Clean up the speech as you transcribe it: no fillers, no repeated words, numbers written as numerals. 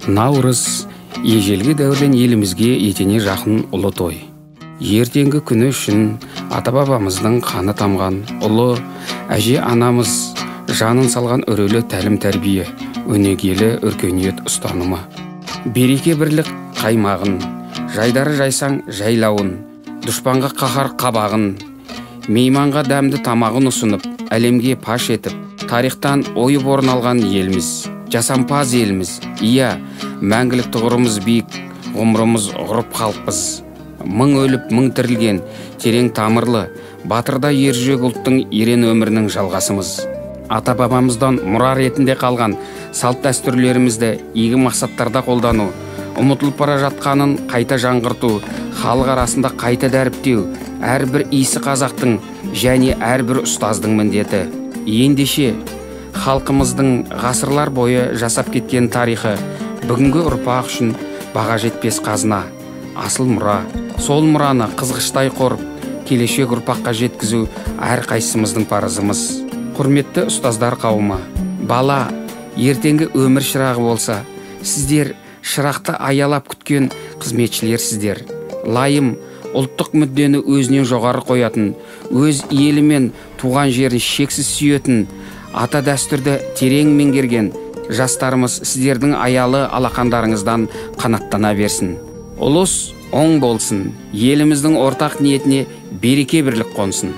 Наурыз ежелгі дәуірден елімізге етене жақын ұлы той. Ертеңгі күні үшін ата-бабамыздың қаны тамған ұлы әже анамыз жанын салған өрелі тәлім тәрбие, өнегелі өркениет ұстанымы. Береке бірлік қаймағын, жайдары жайсаң жайлауын, дұшпанға қаһар қабағын, мейманға дәмді тамағын ұсынып, әлемге паш етіп, тарихтан ойып орын алған еліміз. Жасампаз еліміз, иә, мәңгілік тұғырымыз биік, ғұмырымыз ғұрып қалыппыз. Мың өліп, мың тірілген, терең тамырлы, батырда ержүрек ұлттың ерен өмірінің жалғасымыз. Ата-бабамыздан мұра ретінде қалған салт дәстүрлерімізді игі мақсаттарда қолдану, ұмытылып бара жатқанын қайта жаңғырту, халық арасында қайта дәріптеу, әрбір исі қазақтың және әрбір ұстаздың міндеті. Ендеше халқымыздың ғасырлар бойы жасап кеткен тарихы бүгінгі ұрпақ үшін баға жетпес қазына, асыл мұра. Сол мұраны қызғыштай қорып, келешек ұрпаққа жеткізу әрқайсымыздың парызымыз. Құрметті ұстаздар қауымы, бала ертеңгі өмір шырағы болса, сіздер шырақты аялап күткен қызметшілерсіздер. Лайым ұлттық мүддені өзінен жоғары қоятын, өз елі мен туған жерін шексіз сүйетін, ата дәстүрді терең меңгерген жастарымыз сіздердің аялы алақандарыңыздан қанаттана берсін. Ұлыс оң болсын, еліміздің ортақ ниетіне береке бірлік қонсын.